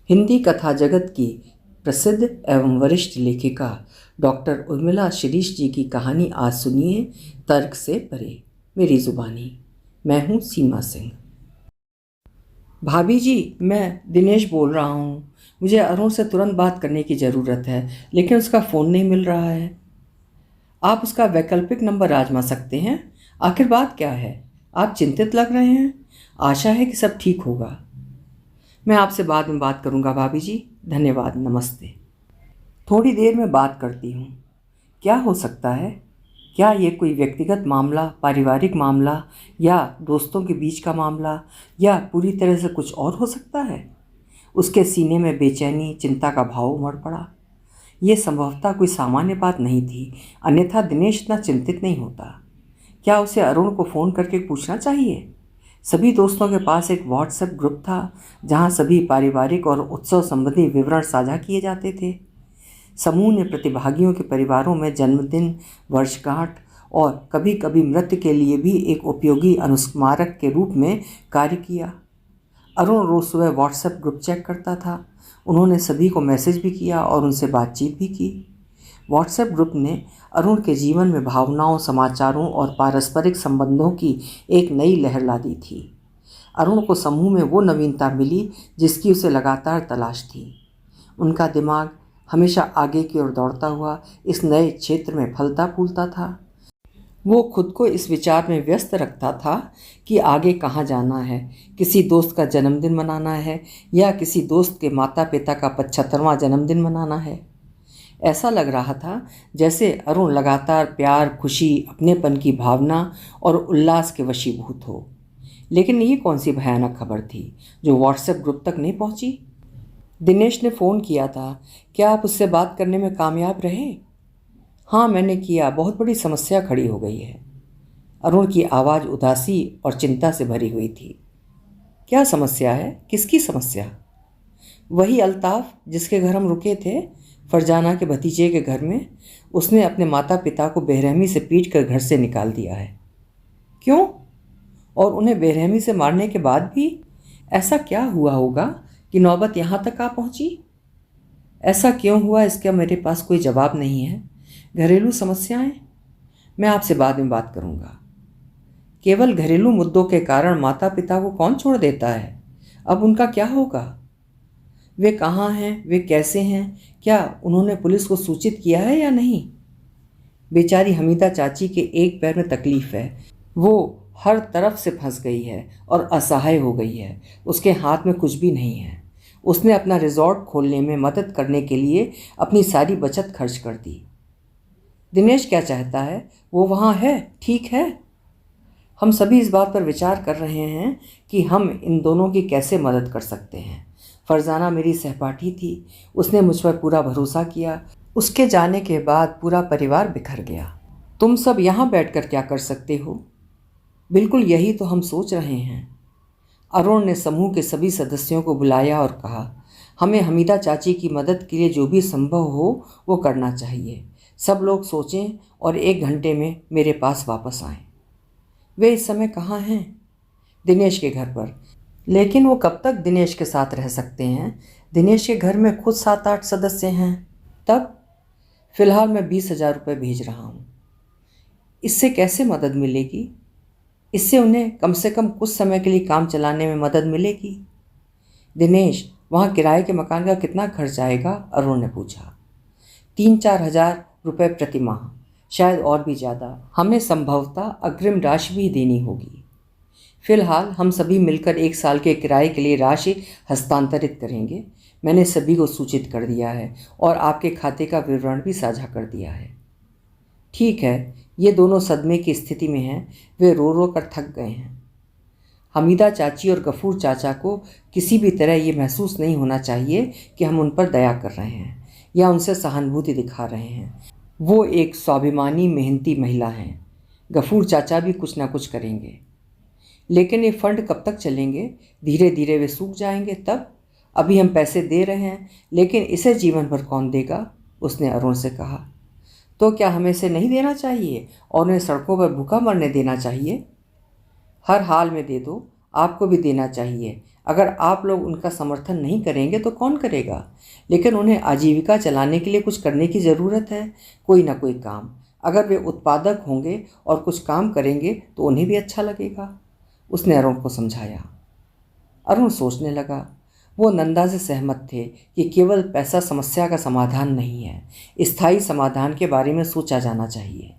हिंदी कथा जगत की प्रसिद्ध एवं वरिष्ठ लेखिका डॉक्टर उर्मिला शिरीष जी की कहानी आज सुनिए तर्क से परे, मेरी ज़ुबानी। मैं हूँ सीमा सिंह। भाभी जी, मैं दिनेश बोल रहा हूँ। मुझे अरुण से तुरंत बात करने की ज़रूरत है, लेकिन उसका फ़ोन नहीं मिल रहा है। आप उसका वैकल्पिक नंबर आजमा सकते हैं। आखिर बात क्या है? आप चिंतित लग रहे हैं। आशा है कि सब ठीक होगा। मैं आपसे बाद में बात करूंगा भाभी जी। धन्यवाद, नमस्ते। थोड़ी देर में बात करती हूँ। क्या हो सकता है? क्या ये कोई व्यक्तिगत मामला, पारिवारिक मामला, या दोस्तों के बीच का मामला, या पूरी तरह से कुछ और हो सकता है? उसके सीने में बेचैनी, चिंता का भाव उमड़ पड़ा। ये संभवतः कोई सामान्य बात नहीं थी, अन्यथा दिनेश इतना चिंतित नहीं होता। क्या उसे अरुण को फ़ोन करके पूछना चाहिए? सभी दोस्तों के पास एक व्हाट्सएप ग्रुप था जहां सभी पारिवारिक और उत्सव संबंधी विवरण साझा किए जाते थे। समूह ने प्रतिभागियों के परिवारों में जन्मदिन, वर्षगांठ और कभी कभी मृत्यु के लिए भी एक उपयोगी अनुस्मारक के रूप में कार्य किया। अरुण रोज सुबह व्हाट्सएप ग्रुप चेक करता था। उन्होंने सभी को मैसेज भी किया और उनसे बातचीत भी की। व्हाट्सएप ग्रुप ने अरुण के जीवन में भावनाओं, समाचारों और पारस्परिक संबंधों की एक नई लहर ला दी थी। अरुण को समूह में वो नवीनता मिली जिसकी उसे लगातार तलाश थी। उनका दिमाग हमेशा आगे की ओर दौड़ता हुआ इस नए क्षेत्र में फलता फूलता था। वो खुद को इस विचार में व्यस्त रखता था कि आगे कहाँ जाना है। किसी दोस्त का जन्मदिन मनाना है या किसी दोस्त के माता पिता का 75वां जन्मदिन मनाना है। ऐसा लग रहा था जैसे अरुण लगातार प्यार, खुशी, अपनेपन की भावना और उल्लास के वशीभूत हो। लेकिन ये कौन सी भयानक खबर थी जो व्हाट्सएप ग्रुप तक नहीं पहुंची? दिनेश ने फ़ोन किया था। क्या आप उससे बात करने में कामयाब रहे? हाँ, मैंने किया। बहुत बड़ी समस्या खड़ी हो गई है। अरुण की आवाज़ उदासी और चिंता से भरी हुई थी। क्या समस्या है? किसकी समस्या? वही अल्ताफ जिसके घर हम रुके थे, फरजाना के भतीजे के घर में। उसने अपने माता पिता को बेरहमी से पीट कर घर से निकाल दिया है। क्यों? और उन्हें बेरहमी से मारने के बाद भी? ऐसा क्या हुआ होगा कि नौबत यहाँ तक आ पहुँची? ऐसा क्यों हुआ, इसका मेरे पास कोई जवाब नहीं है। घरेलू समस्याएं? मैं आपसे बाद में बात करूँगा। केवल घरेलू मुद्दों के कारण माता पिता को कौन छोड़ देता है? अब उनका क्या होगा? वे कहाँ हैं? वे कैसे हैं? क्या उन्होंने पुलिस को सूचित किया है या नहीं? बेचारी हमीदा चाची के एक पैर में तकलीफ है। वो हर तरफ से फंस गई है और असहाय हो गई है। उसके हाथ में कुछ भी नहीं है। उसने अपना रिजॉर्ट खोलने में मदद करने के लिए अपनी सारी बचत खर्च कर दी। दिनेश क्या चाहता है? वो वहाँ है, ठीक है। हम सभी इस बात पर विचार कर रहे हैं कि हम इन दोनों की कैसे मदद कर सकते हैं। फरजाना मेरी सहपाठी थी। उसने मुझ पर पूरा भरोसा किया। उसके जाने के बाद पूरा परिवार बिखर गया। तुम सब यहाँ बैठकर क्या कर सकते हो? बिल्कुल यही तो हम सोच रहे हैं। अरुण ने समूह के सभी सदस्यों को बुलाया और कहा, हमें हमीदा चाची की मदद के लिए जो भी संभव हो वो करना चाहिए। सब लोग सोचें और 1 घंटे में मेरे पास वापस आएं। वे इस समय कहाँ हैं? दिनेश के घर पर। लेकिन वो कब तक दिनेश के साथ रह सकते हैं? दिनेश के घर में खुद 7-8 सदस्य हैं। तब फिलहाल मैं 20,000 रुपये भेज रहा हूँ। इससे कैसे मदद मिलेगी? इससे उन्हें कम से कम कुछ समय के लिए काम चलाने में मदद मिलेगी। दिनेश, वहाँ किराए के मकान का कितना खर्च आएगा? अरुण ने पूछा। 3-4 हज़ार रुपये प्रति माह, शायद और भी ज़्यादा। हमें संभवतः अग्रिम राशि भी देनी होगी। फिलहाल हम सभी मिलकर 1 साल के किराए के लिए राशि हस्तांतरित करेंगे। मैंने सभी को सूचित कर दिया है और आपके खाते का विवरण भी साझा कर दिया है। ठीक है। ये दोनों सदमे की स्थिति में हैं। वे रो रो कर थक गए हैं। हमीदा चाची और गफूर चाचा को किसी भी तरह ये महसूस नहीं होना चाहिए कि हम उन पर दया कर रहे हैं या उनसे सहानुभूति दिखा रहे हैं। वो एक स्वाभिमानी, मेहनती महिला हैं। गफूर चाचा भी कुछ ना कुछ करेंगे। लेकिन ये फंड कब तक चलेंगे? धीरे धीरे वे सूख जाएंगे तब। अभी हम पैसे दे रहे हैं, लेकिन इसे जीवन भर कौन देगा? उसने अरुण से कहा। तो क्या हमें इसे नहीं देना चाहिए और उन्हें सड़कों पर भूखा मरने देना चाहिए? हर हाल में दे दो। आपको भी देना चाहिए। अगर आप लोग उनका समर्थन नहीं करेंगे तो कौन करेगा? लेकिन उन्हें आजीविका चलाने के लिए कुछ करने की ज़रूरत है, कोई ना कोई काम। अगर वे उत्पादक होंगे और कुछ काम करेंगे तो उन्हें भी अच्छा लगेगा, उसने अरुण को समझाया। अरुण सोचने लगा। वो नंदा से सहमत थे कि केवल पैसा समस्या का समाधान नहीं है, स्थायी समाधान के बारे में सोचा जाना चाहिए।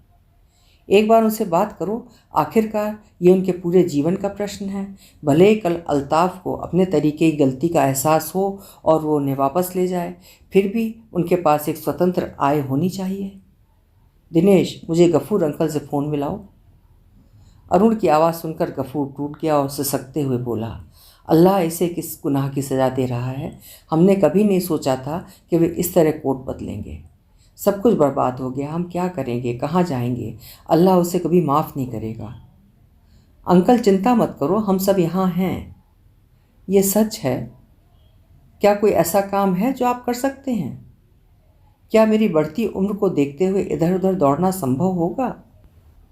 एक बार उनसे बात करो, आखिरकार ये उनके पूरे जीवन का प्रश्न है। भले ही कल अल्ताफ को अपने तरीके की गलती का एहसास हो और वो उन्हें वापस ले जाए, फिर भी उनके पास एक स्वतंत्र आय होनी चाहिए। दिनेश, मुझे गफूर अंकल से फ़ोन मिलाओ। अरुण की आवाज़ सुनकर गफूर टूट गया और सिसकते हुए बोला, अल्लाह इसे किस गुनाह की सज़ा दे रहा है? हमने कभी नहीं सोचा था कि वे इस तरह कोट बदलेंगे। सब कुछ बर्बाद हो गया, हम क्या करेंगे, कहाँ जाएंगे? अल्लाह उसे कभी माफ़ नहीं करेगा। अंकल चिंता मत करो, हम सब यहाँ हैं। ये सच है। क्या कोई ऐसा काम है जो आप कर सकते हैं? क्या मेरी बढ़ती उम्र को देखते हुए इधर उधर दौड़ना संभव होगा?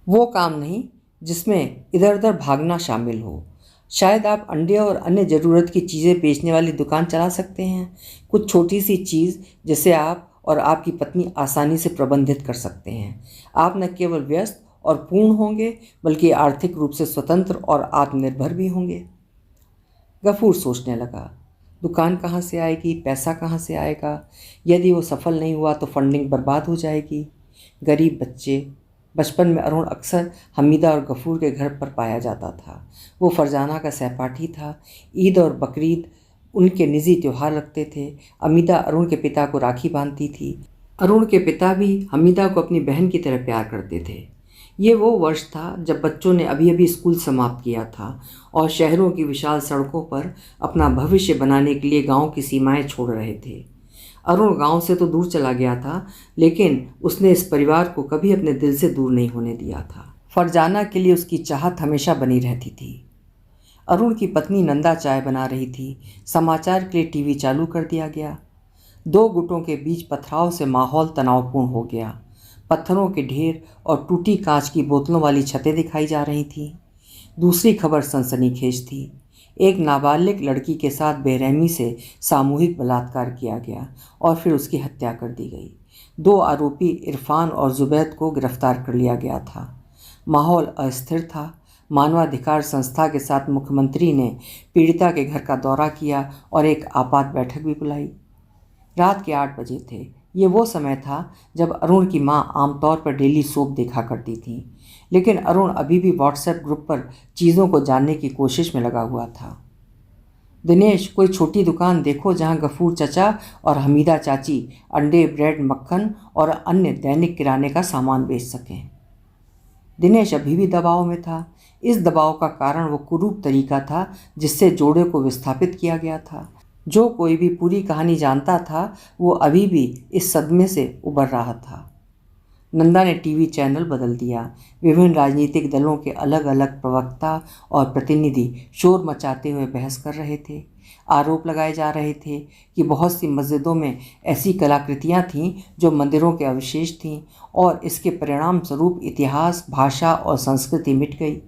वो काम नहीं जिसमें इधर उधर भागना शामिल हो। शायद आप अंडे और अन्य ज़रूरत की चीज़ें बेचने वाली दुकान चला सकते हैं। कुछ छोटी सी चीज़ जिसे आप और आपकी पत्नी आसानी से प्रबंधित कर सकते हैं। आप न केवल व्यस्त और पूर्ण होंगे बल्कि आर्थिक रूप से स्वतंत्र और आत्मनिर्भर भी होंगे। गफूर सोचने लगा, दुकान कहाँ से आएगी, पैसा कहाँ से आएगा? यदि वो सफल नहीं हुआ तो फंडिंग बर्बाद हो जाएगी। गरीब बच्चे। बचपन में अरुण अक्सर हमीदा और गफूर के घर पर पाया जाता था। वो फरजाना का सहपाठी था। ईद और बकरीद उनके निजी त्यौहार लगते थे। हमीदा अरुण के पिता को राखी बांधती थी। अरुण के पिता भी हमीदा को अपनी बहन की तरह प्यार करते थे। ये वो वर्ष था जब बच्चों ने अभी अभी स्कूल समाप्त किया था और शहरों की विशाल सड़कों पर अपना भविष्य बनाने के लिए गांव की सीमाएं छोड़ रहे थे। अरुण गांव से तो दूर चला गया था, लेकिन उसने इस परिवार को कभी अपने दिल से दूर नहीं होने दिया था। फरजाना के लिए उसकी चाहत हमेशा बनी रहती थी। अरुण की पत्नी नंदा चाय बना रही थी। समाचार के लिए टीवी चालू कर दिया गया। दो गुटों के बीच पथराव से माहौल तनावपूर्ण हो गया। पत्थरों के ढेर और टूटी कांच की बोतलों वाली छतें दिखाई जा रही थीं। दूसरी खबर सनसनीखेज थी। एक नाबालिग लड़की के साथ बेरहमी से सामूहिक बलात्कार किया गया और फिर उसकी हत्या कर दी गई। दो आरोपी इरफान और जुबैद को गिरफ्तार कर लिया गया था। माहौल अस्थिर था। मानवाधिकार संस्था के साथ मुख्यमंत्री ने पीड़िता के घर का दौरा किया और एक आपात बैठक भी बुलाई। रात के 8 बजे थे। ये वो समय था जब अरुण की माँ आमतौर पर डेली सोप देखा करती थी, लेकिन अरुण अभी भी व्हाट्सएप ग्रुप पर चीज़ों को जानने की कोशिश में लगा हुआ था। दिनेश, कोई छोटी दुकान देखो जहाँ गफूर चचा और हमीदा चाची अंडे, ब्रेड, मक्खन और अन्य दैनिक किराने का सामान बेच सकें। दिनेश अभी भी दबाव में था। इस दबाव का कारण वो कुरूप तरीका था जिससे जोड़े को विस्थापित किया गया था। जो कोई भी पूरी कहानी जानता था वो अभी भी इस सदमे से उबर रहा था। नंदा ने टीवी चैनल बदल दिया। विभिन्न राजनीतिक दलों के अलग अलग प्रवक्ता और प्रतिनिधि शोर मचाते हुए बहस कर रहे थे। आरोप लगाए जा रहे थे कि बहुत सी मस्जिदों में ऐसी कलाकृतियाँ थीं जो मंदिरों के अवशेष थीं और इसके परिणाम स्वरूप इतिहास, भाषा और संस्कृति मिट गई।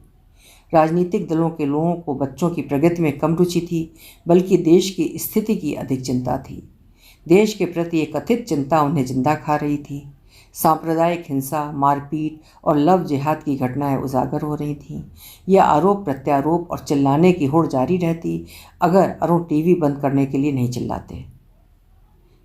राजनीतिक दलों के लोगों को बच्चों की प्रगति में कम रुचि थी, बल्कि देश की स्थिति की अधिक चिंता थी। देश के प्रति एक कथित चिंता उन्हें जिंदा खा रही थी। सांप्रदायिक हिंसा, मारपीट और लव जिहाद की घटनाएं उजागर हो रही थीं। यह आरोप प्रत्यारोप और चिल्लाने की होड़ जारी रहती अगर अरुण टीवी बंद करने के लिए नहीं चिल्लाते।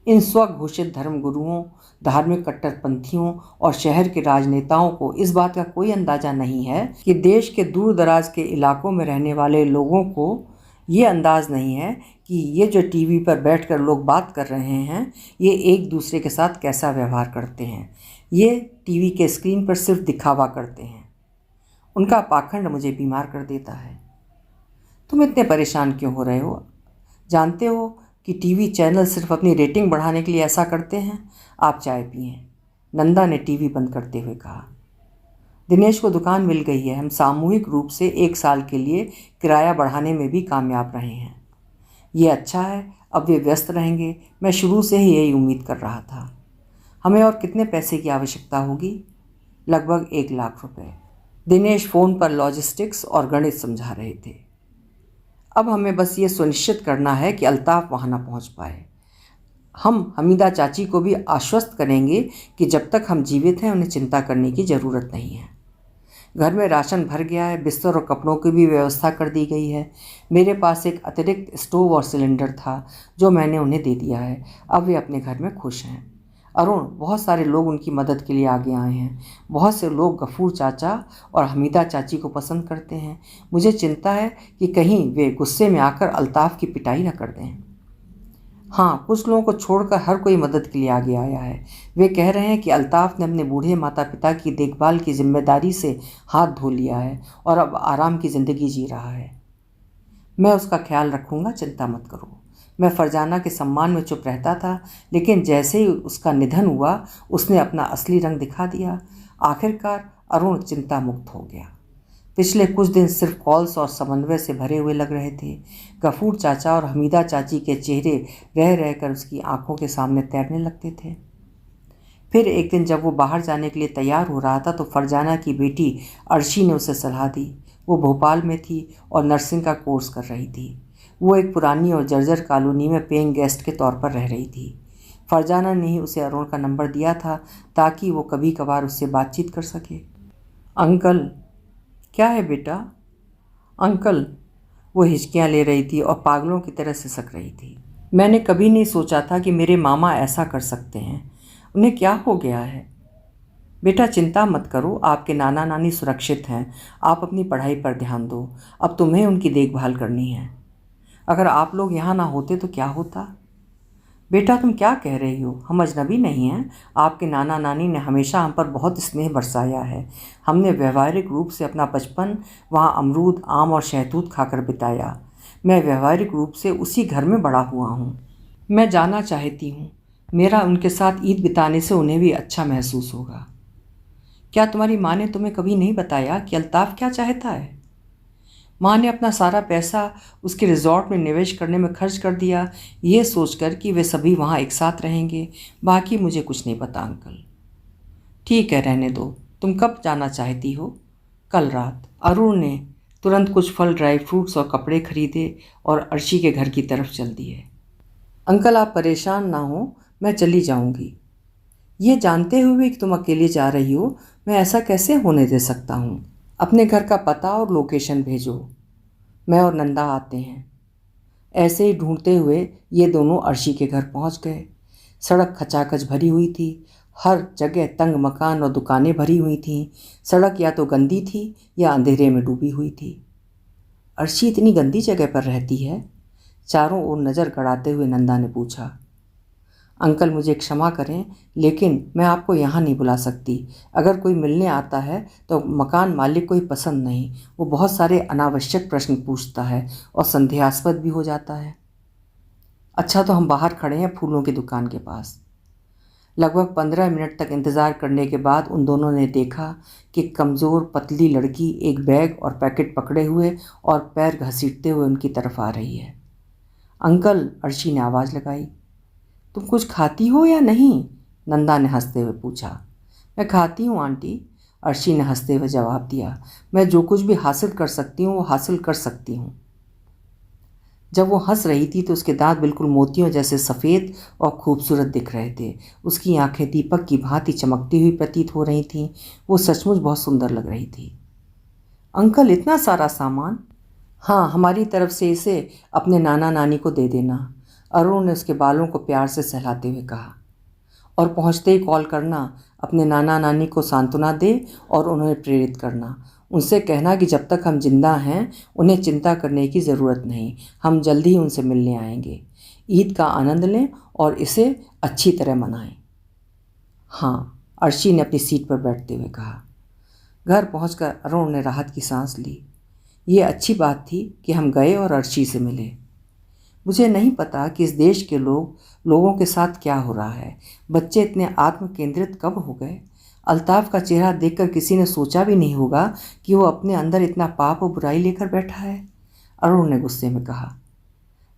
इन स्वघोषित धर्मगुरुओं, धार्मिक कट्टरपंथियों और शहर के राजनेताओं को इस बात का कोई अंदाज़ा नहीं है कि देश के दूर दराज के इलाकों में रहने वाले लोगों को ये अंदाज़ नहीं है कि ये जो टीवी पर बैठकर लोग बात कर रहे हैं ये एक दूसरे के साथ कैसा व्यवहार करते हैं। ये टीवी के स्क्रीन पर सिर्फ दिखावा करते हैं। उनका पाखंड मुझे बीमार कर देता है। तुम इतने परेशान क्यों हो रहे हो? जानते हो कि टीवी चैनल सिर्फ अपनी रेटिंग बढ़ाने के लिए ऐसा करते हैं। आप चाय पिएं, नंदा ने टीवी बंद करते हुए कहा। दिनेश को दुकान मिल गई है। हम सामूहिक रूप से 1 साल के लिए किराया बढ़ाने में भी कामयाब रहे हैं। ये अच्छा है, अब वे व्यस्त रहेंगे। मैं शुरू से ही यही उम्मीद कर रहा था। हमें और कितने पैसे की आवश्यकता होगी? लगभग 1 लाख रुपए। दिनेश फ़ोन पर लॉजिस्टिक्स और गणित समझा रहे थे। अब हमें बस ये सुनिश्चित करना है कि अल्ताफ़ वहाँ ना पहुँच पाए। हम हमीदा चाची को भी आश्वस्त करेंगे कि जब तक हम जीवित हैं उन्हें चिंता करने की ज़रूरत नहीं है। घर में राशन भर गया है, बिस्तर और कपड़ों की भी व्यवस्था कर दी गई है। मेरे पास एक अतिरिक्त स्टोव और सिलेंडर था जो मैंने उन्हें दे दिया है। अब वे अपने घर में खुश हैं। अरुण, बहुत सारे लोग उनकी मदद के लिए आगे आए हैं। बहुत से लोग गफूर चाचा और हमीदा चाची को पसंद करते हैं। मुझे चिंता है कि कहीं वे गुस्से में आकर अल्ताफ़ की पिटाई न कर दें। हाँ, कुछ लोगों को छोड़कर हर कोई मदद के लिए आगे आया है। वे कह रहे हैं कि अल्ताफ़ ने अपने बूढ़े माता पिता की देखभाल की जिम्मेदारी से हाथ धो लिया है और अब आराम की ज़िंदगी जी रहा है। मैं उसका ख्याल रखूँगा, चिंता मत करो। मैं फरजाना के सम्मान में चुप रहता था, लेकिन जैसे ही उसका निधन हुआ उसने अपना असली रंग दिखा दिया। आखिरकार अरुण चिंता मुक्त हो गया। पिछले कुछ दिन सिर्फ कॉल्स और समन्वय से भरे हुए लग रहे थे। गफूर चाचा और हमीदा चाची के चेहरे रह रहकर उसकी आंखों के सामने तैरने लगते थे। फिर एक दिन जब वो बाहर जाने के लिए तैयार हो रहा था तो फरजाना की बेटी अर्शी ने उसे सलाह दी। वो भोपाल में थी और नर्सिंग का कोर्स कर रही थी। वो एक पुरानी और जर्जर कॉलोनी में पेइंग गेस्ट के तौर पर रह रही थी। फरजाना ने ही उसे अरुण का नंबर दिया था ताकि वो कभी कभार उससे बातचीत कर सके। अंकल। क्या है बेटा? अंकल। वो हिचकियाँ ले रही थी और पागलों की तरह सिसक रही थी। मैंने कभी नहीं सोचा था कि मेरे मामा ऐसा कर सकते हैं। उन्हें क्या हो गया है? बेटा चिंता मत करो, आपके नाना नानी सुरक्षित हैं। आप अपनी पढ़ाई पर ध्यान दो। अब तुम्हें उनकी देखभाल करनी है। अगर आप लोग यहाँ ना होते तो क्या होता? बेटा तुम क्या कह रही हो? हम अजनबी नहीं हैं। आपके नाना नानी ने हमेशा हम पर बहुत स्नेह बरसाया है। हमने व्यवहारिक रूप से अपना बचपन वहाँ अमरूद, आम और शहतूत खाकर बिताया। मैं व्यवहारिक रूप से उसी घर में बड़ा हुआ हूँ। मैं जाना चाहती हूँ। मेरा उनके साथ ईद बिताने से उन्हें भी अच्छा महसूस होगा। क्या तुम्हारी माँ ने तुम्हें कभी नहीं बताया कि अल्ताफ़ क्या चाहता है? माँ ने अपना सारा पैसा उसके रिजॉर्ट में निवेश करने में खर्च कर दिया, ये सोचकर कि वे सभी वहाँ एक साथ रहेंगे। बाकी मुझे कुछ नहीं पता अंकल। ठीक है, रहने दो। तुम कब जाना चाहती हो? कल रात। अरुण ने तुरंत कुछ फल, ड्राई फ्रूट्स और कपड़े खरीदे और अर्शी के घर की तरफ चल दिए। अंकल आप परेशान ना हो, मैं चली जाऊंगी। ये जानते हुए कि तुम अकेले जा रही हो, मैं ऐसा कैसे होने दे सकता हूँ? अपने घर का पता और लोकेशन भेजो, मैं और नंदा आते हैं। ऐसे ही ढूंढते हुए ये दोनों अर्शी के घर पहुंच गए। सड़क खचाखच भरी हुई थी। हर जगह तंग मकान और दुकानें भरी हुई थीं। सड़क या तो गंदी थी या अंधेरे में डूबी हुई थी। अर्शी इतनी गंदी जगह पर रहती है? चारों ओर नज़र गड़ाते हुए नंदा ने पूछा। अंकल मुझे क्षमा करें, लेकिन मैं आपको यहाँ नहीं बुला सकती। अगर कोई मिलने आता है तो मकान मालिक को ही पसंद नहीं। वो बहुत सारे अनावश्यक प्रश्न पूछता है और संदेहास्पद भी हो जाता है। अच्छा, तो हम बाहर खड़े हैं फूलों की दुकान के पास। लगभग 15 मिनट तक इंतज़ार करने के बाद उन दोनों ने देखा कि कमज़ोर पतली लड़की एक बैग और पैकेट पकड़े हुए और पैर घसीटते हुए उनकी तरफ आ रही है। अंकल, अर्शी ने आवाज़ लगाई। तुम कुछ खाती हो या नहीं? नंदा ने हंसते हुए पूछा। मैं खाती हूँ आंटी, अर्शी ने हंसते हुए जवाब दिया। मैं जो कुछ भी हासिल कर सकती हूँ वो हासिल कर सकती हूँ। जब वो हंस रही थी तो उसके दांत बिल्कुल मोतियों जैसे सफ़ेद और खूबसूरत दिख रहे थे। उसकी आंखें दीपक की भांति चमकती हुई प्रतीत हो रही थीं। वो सचमुच बहुत सुंदर लग रही थी। अंकल, इतना सारा सामान? हाँ, हमारी तरफ से इसे अपने नाना नानी को दे देना, अरुण ने उसके बालों को प्यार से सहलाते हुए कहा। और पहुंचते ही कॉल करना। अपने नाना नानी को सांत्वना दे और उन्हें प्रेरित करना। उनसे कहना कि जब तक हम जिंदा हैं उन्हें चिंता करने की ज़रूरत नहीं। हम जल्दी ही उनसे मिलने आएंगे। ईद का आनंद लें और इसे अच्छी तरह मनाएं। हाँ, अर्शी ने अपनी सीट पर बैठते हुए कहा। घर पहुंचकर अरुण ने राहत की सांस ली। ये अच्छी बात थी कि हम गए और अर्शी से मिले। मुझे नहीं पता कि इस देश के लोगों के साथ क्या हो रहा है। बच्चे इतने आत्म केंद्रित कब हो गए? अल्ताफ़ का चेहरा देखकर किसी ने सोचा भी नहीं होगा कि वो अपने अंदर इतना पाप और बुराई लेकर बैठा है। अरुण ने गुस्से में कहा।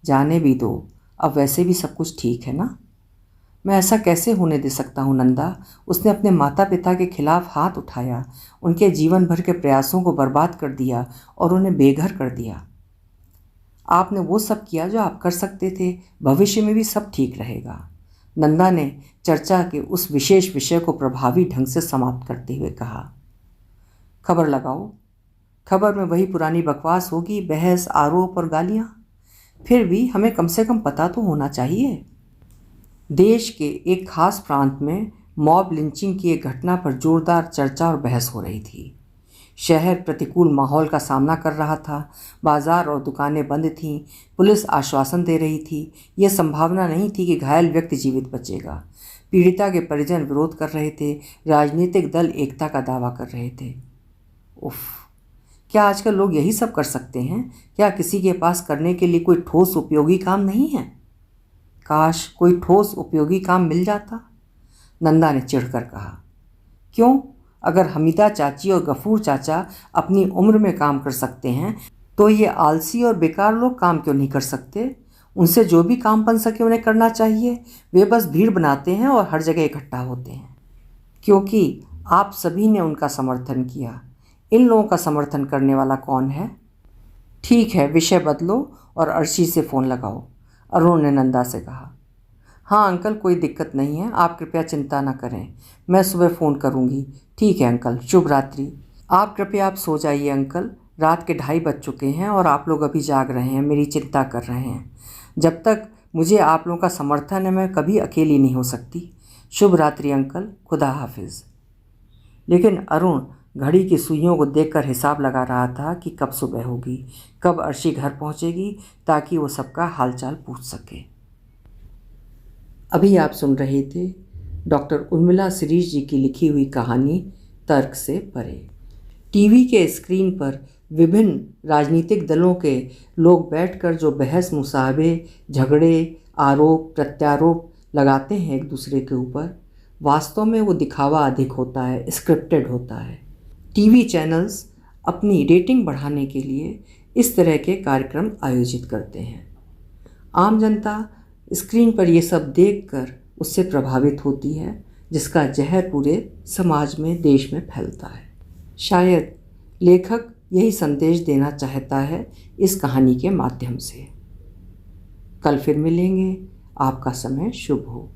जाने भी दो, अब वैसे भी सब कुछ ठीक है ना। मैं ऐसा कैसे होने दे सकता हूँ नंदा? उसने अपने माता पिता के खिलाफ हाथ उठाया, उनके जीवन भर के प्रयासों को बर्बाद कर दिया और उन्हें बेघर कर दिया। आपने वो सब किया जो आप कर सकते थे, भविष्य में भी सब ठीक रहेगा। नंदा ने चर्चा के उस विशेष विषय को प्रभावी ढंग से समाप्त करते हुए कहा। खबर लगाओ। खबर में वही पुरानी बकवास होगी, बहस, आरोप और गालियां। फिर भी हमें कम से कम पता तो होना चाहिए। देश के एक खास प्रांत में मॉब लिंचिंग की एक घटना पर जोरदार चर्चा और बहस हो रही थी। शहर प्रतिकूल माहौल का सामना कर रहा था। बाजार और दुकानें बंद थीं। पुलिस आश्वासन दे रही थी। यह संभावना नहीं थी कि घायल व्यक्ति जीवित बचेगा। पीड़िता के परिजन विरोध कर रहे थे। राजनीतिक दल एकता का दावा कर रहे थे। उफ, क्या आजकल लोग यही सब कर सकते हैं? क्या किसी के पास करने के लिए कोई ठोस उपयोगी काम नहीं है? काश कोई ठोस उपयोगी काम मिल जाता, नंदा ने चिढ़कर कहा। क्यों? अगर हमीदा चाची और गफूर चाचा अपनी उम्र में काम कर सकते हैं तो ये आलसी और बेकार लोग काम क्यों नहीं कर सकते? उनसे जो भी काम बन सके उन्हें करना चाहिए। वे बस भीड़ बनाते हैं और हर जगह इकट्ठा होते हैं क्योंकि आप सभी ने उनका समर्थन किया। इन लोगों का समर्थन करने वाला कौन है? ठीक है, विषय बदलो और अर्शी से फ़ोन लगाओ, अरुण ने नंदा से कहा। हाँ अंकल, कोई दिक्कत नहीं है, आप कृपया चिंता न करें, मैं सुबह फ़ोन करूँगी। ठीक है अंकल, शुभ रात्रि। आप सो जाइए अंकल, रात के 2:30 बज चुके हैं और आप लोग अभी जाग रहे हैं, मेरी चिंता कर रहे हैं। जब तक मुझे आप लोगों का समर्थन है मैं कभी अकेली नहीं हो सकती। शुभ रात्रि अंकल, खुदा हाफिज़। लेकिन अरुण घड़ी की सुइयों को देखकर हिसाब लगा रहा था कि कब सुबह होगी, कब अर्शी घर पहुंचेगी, ताकि वो सबका हालचाल पूछ सके। अभी आप सुन रहे थे डॉक्टर उर्मिला शिरीष जी की लिखी हुई कहानी तर्क से परे। टीवी के स्क्रीन पर विभिन्न राजनीतिक दलों के लोग बैठकर जो बहस मुसाहबे, झगड़े, आरोप प्रत्यारोप लगाते हैं एक दूसरे के ऊपर, वास्तव में वो दिखावा अधिक होता है, स्क्रिप्टेड होता है। टीवी चैनल्स अपनी रेटिंग बढ़ाने के लिए इस तरह के कार्यक्रम आयोजित करते हैं। आम जनता स्क्रीन पर ये सब देखकर उससे प्रभावित होती है, जिसका जहर पूरे समाज में, देश में फैलता है। शायद लेखक यही संदेश देना चाहता है इस कहानी के माध्यम से। कल फिर मिलेंगे। आपका समय शुभ हो।